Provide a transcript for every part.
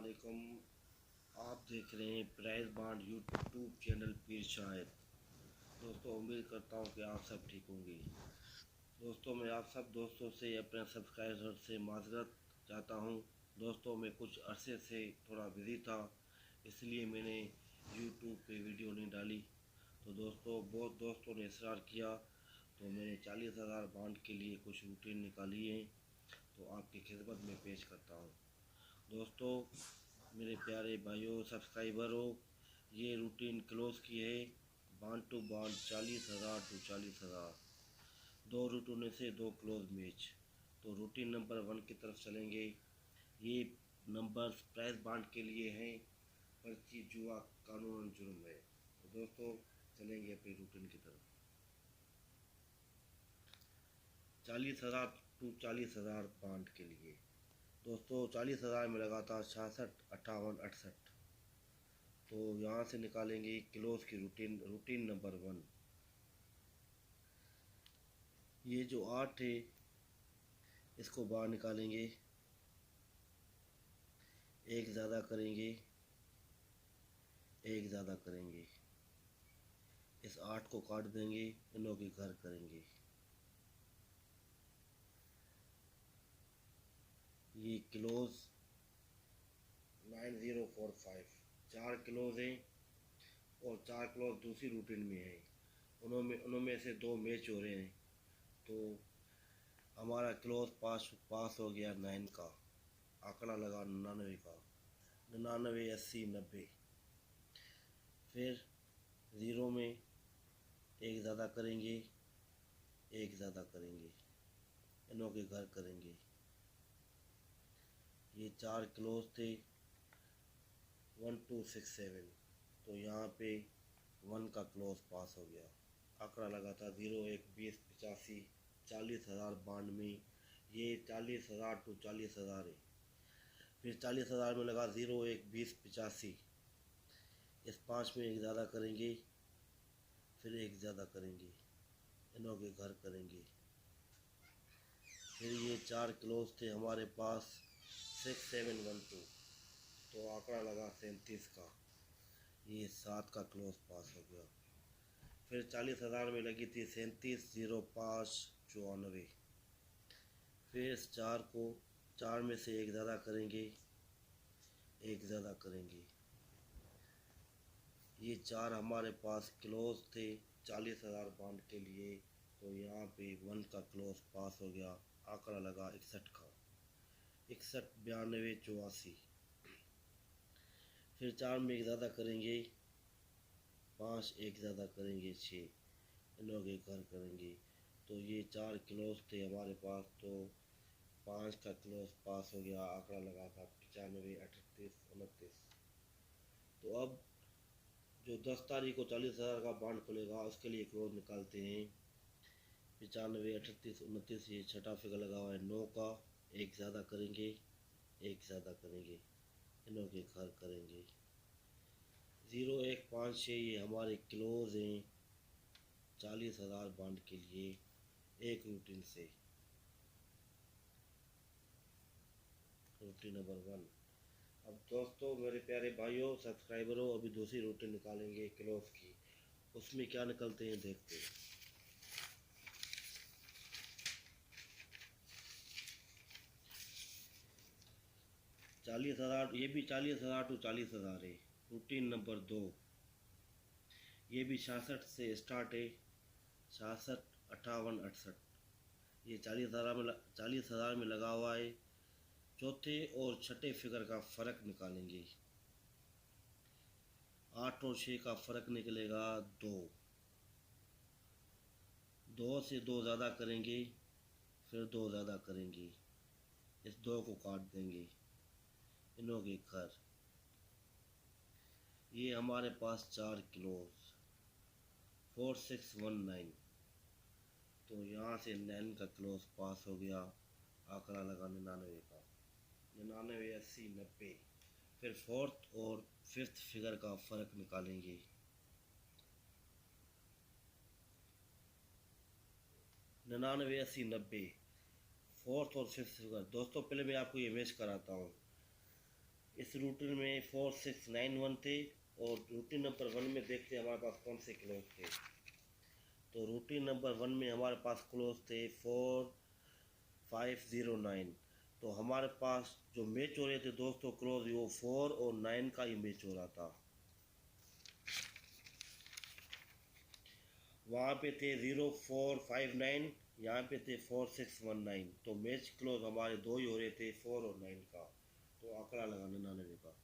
अस्सलामुअलैकुम। आप देख रहे हैं प्राइस बांड यूट्यूब चैनल पीर शाहिद। दोस्तों, उम्मीद करता हूं कि आप सब ठीक होंगे। दोस्तों, मैं आप सब दोस्तों से अपने सब्सक्राइबर से माजरत चाहता हूं। दोस्तों, मैं कुछ अरसे से थोड़ा बिज़ी था, इसलिए मैंने यूट्यूब पे वीडियो नहीं डाली। तो दोस्तों, बहुत दोस्तों ने इसरार किया, तो मैंने 40,000 बांड के लिए कुछ रूटीन निकाली है, तो आपकी खिदमत में पेश करता हूँ। दोस्तों, मेरे प्यारे भाइयों सब्सक्राइबरों, ये रूटीन क्लोज की है। बांड टू बांड 40,000 टू 40,000, दो रूटीन से दो क्लोज मैच। तो रूटीन नंबर 1 की तरफ चलेंगे। ये नंबर प्राइस बांड के लिए हैं, पर्ची जुआ कानूनन जुर्म है। तो दोस्तों, चलेंगे अपनी रूटीन की तरफ। 40,000 टू 40,000 बांड के लिए दोस्तों, 40,000 में लगा था 66, 58, 68। तो यहाँ से निकालेंगे क्लोज की रूटीन नंबर 1। ये जो 8 है, इसको बाहर निकालेंगे, एक ज़्यादा करेंगे, एक ज़्यादा करेंगे, इस 8 को काट देंगे, इनों के घर करेंगे। ये क्लोज 9045, 4 क्लोज हैं और 4 क्लोज दूसरी रूटीन में है। उनमें से 2 मैच हो रहे हैं। तो हमारा क्लोज पास हो गया 9 का, आंकड़ा लगा 99 का, 99, 80, 90। फिर ज़ीरो में एक ज़्यादा करेंगे, एक ज़्यादा करेंगे, इनों के घर करेंगे। ये 4 क्लोज थे 1267, तो यहाँ पे 1 का क्लोज पास हो गया, आंकड़ा लगा था 0, 1, 20, 85, 40,000 बांड में। ये 40,000 टू 40,000 है। फिर 40,000 में लगा 0, 1, 20, 85, इस 5 में एक ज़्यादा करेंगे, फिर एक ज़्यादा करेंगे, इनों के घर करेंगे। फिर ये 4 क्लोज थे हमारे पास 6712, तो आंकड़ा लगा 37 का, ये 7 का क्लोज पास हो गया। फिर 40,000 में लगी थी 3705 94। फिर इस 4 में से एक ज़्यादा करेंगे, एक ज़्यादा करेंगे। ये 4 हमारे पास क्लोज थे 40,000 बांड के लिए, तो यहाँ पे 1 का क्लोज पास हो गया, आंकड़ा लगा 61 का, 61, 92, 84। फिर 4 में एक ज़्यादा करेंगे, 5, एक ज़्यादा करेंगे 6, इनों के घर करेंगे। तो ये 4 क्लोज थे हमारे पास, तो 5 का क्लोज पास हो गया, आंकड़ा लगा था 95, 38, 29। तो अब जो 10 तारीख को 40,000 का बांड खुलेगा, उसके लिए क्लोज निकालते हैं। 95, 38, 29, ये छठा फिगर लगा हुआ है 9 का, एक ज़्यादा करेंगे, एक ज़्यादा करेंगे, इनों के घर करेंगे। 0, 1, 5, 6 ये हमारे क्लोज हैं 40,000 बांड के लिए एक रूटीन से। Routine number 1। अब दोस्तों, मेरे प्यारे भाइयों सब्सक्राइबरों, अभी दूसरी रूटीन निकालेंगे क्लोज की। उसमें क्या निकलते हैं देखते हैं। 40,000, ये भी 40,000 टू 40,000 है। रूटीन नंबर 2, ये भी 66 से स्टार्ट है, 66, 58, 68। ये 40,000 में लगा हुआ है। चौथे और छठे फिगर का फ़र्क निकालेंगे। 8 और 6 का फ़र्क निकलेगा 2, 2 से 2 ज़्यादा करेंगे, फिर 2 ज़्यादा करेंगे, इस 2 को काट देंगे, इनों के घर। ये हमारे पास 4 क्लोज 4619, तो यहाँ से 9 का क्लोज पास हो गया, आंकड़ा लगा 99 का, 99, 80, 90। फिर 4th और 5th फिगर का फ़र्क निकालेंगे। 99, 80, 90, 4th और 5th फिगर। दोस्तों, पहले मैं आपको ये मैच कराता हूँ। इस रूटीन में 4 6 9 1 थे और रूटीन नंबर 1 में देखते हैं हमारे पास कौन से क्लोज थे। तो रूटीन नंबर 1 में हमारे पास क्लोज थे 4 5 0 9। तो हमारे पास जो मैच हो रहे थे दोस्तों क्लोज वो 4 और 9 का ही मैच हो रहा था। वहाँ पे थे 0 4 5 9, यहाँ पे थे 4 6 1 9। तो मैच क्लोज हमारे दो ही हो रहे थे 4 और 9 का। तो आंकड़ा लगाना नाने का।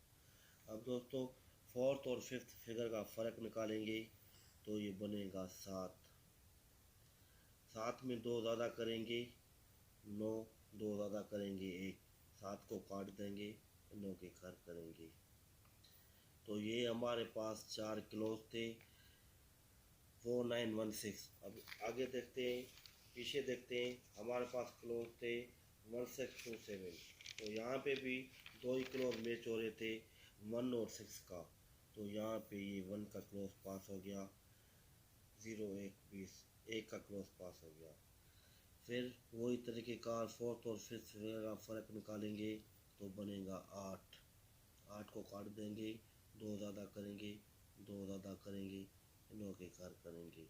अब दोस्तों फोर्थ और फिफ्थ फिगर का फ़र्क निकालेंगे तो ये बनेगा 7। 7 में 2 ज़्यादा करेंगे 9, 2 ज़्यादा करेंगे 1, 7 को काट देंगे 9 के घर करेंगे। तो ये हमारे पास 4 क्लोज थे 4 9 1 6। अब आगे देखते हैं, पीछे देखते हैं, हमारे पास क्लोज थे 1 6 2 7। तो यहाँ पे भी दो ही क्लोज मैच हो रहे थे 1 और 6 का। तो यहाँ पे ये 1 का क्लोज पास हो गया, 0 1 20, 1 का क्लोज पास हो गया। फिर वही तरीके का फोर्थ और फिफ्थ का फ़र्क निकालेंगे तो बनेगा 8। 8 को काट देंगे, 2 ज़्यादा करेंगे 2 ज़्यादा करेंगे 9 के घर करेंगे।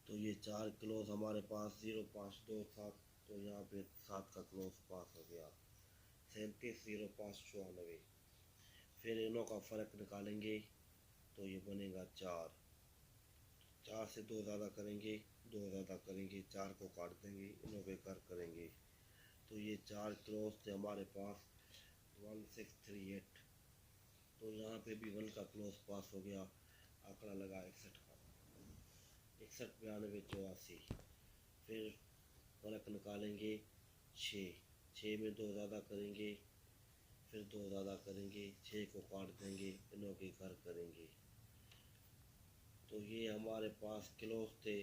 तो ये 4 क्लोज हमारे पास 0 5 2 7। तो यहाँ पे 7 का क्लोज पास हो गया 37 0 5 94। फिर इनों का फ़र्क निकालेंगे तो ये बनेगा 4। 4 से 2 ज़्यादा करेंगे 2 ज़्यादा करेंगे 4 को काट देंगे इनों के घर करेंगे। तो ये 4 क्लोज थे हमारे पास 1 6 3 8। तो यहाँ पे भी 1 का क्लोज पास हो गया, आंकड़ा लगा 61 का, 61 92 84। फिर फ़र्क निकालेंगे 6। 6 में 2 ज़्यादा करेंगे फिर 2 ज़्यादा करेंगे 6 को काट देंगे इनों के घर करेंगे। तो ये हमारे पास क्लोज थे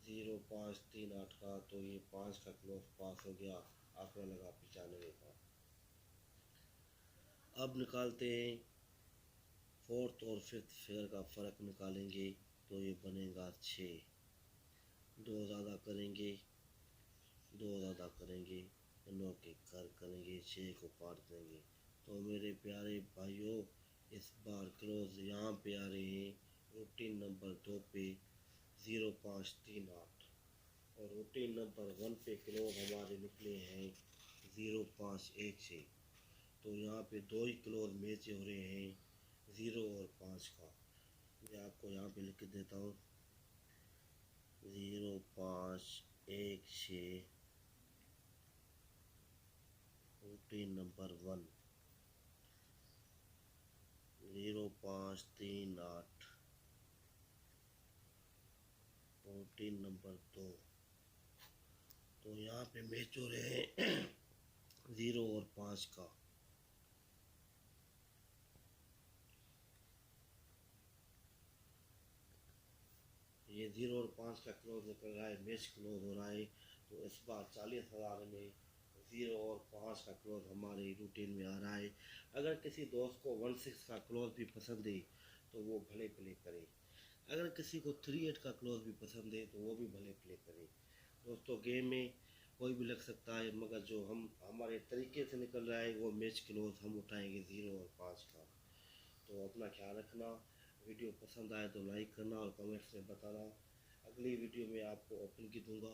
0 5 3 8 का। तो ये 5 का क्लोज पास हो गया, आंकड़ा लगा 95 का। अब निकालते हैं फोर्थ और फिफ्थ फिगर का फ़र्क निकालेंगे तो ये बनेगा 6। 2 ज़्यादा करेंगे 2 ज़्यादा करेंगे 9 के घर करेंगे 6 को काट देंगे। तो मेरे प्यारे भाइयों इस बार क्लोज यहाँ पे आ रहे हैं रूटीन नंबर 2 पे 0 5 3 8 और रूटीन नंबर 1 पे क्लोज हमारे निकले हैं 0 5 1 6। तो यहाँ पे दो ही क्लोज मैच हो रहे हैं 0 और 5 का। मैं आपको यहाँ पे लिख के देता हूँ 0 5 1 6 रूटीन नंबर 1, 0 5 3 8 रूटीन नंबर 2। तो यहाँ पे मैच हो रहे हैं 0 और 5 का। ये 0 और 5 का क्लोज निकल रहा है, मैच क्लोज हो रहा है। तो इस बार 40,000 में 0 और 5 का क्लोज हमारे रूटीन में आ रहा है। अगर किसी दोस्त को 1 6 का क्लोज भी पसंद है तो वो भले प्ले करे। अगर किसी को 3 8 का क्लोज भी पसंद है तो वो भी भले प्ले करे। दोस्तों गेम में कोई भी लग सकता है, मगर जो हम हमारे तरीके से निकल रहा है वो मैच क्लोज हम उठाएंगे 0 और 5 का। तो अपना ख्याल रखना। वीडियो पसंद आए तो लाइक करना और कमेंट्स में बताना। अगली वीडियो में आपको ओपन की दूंगा।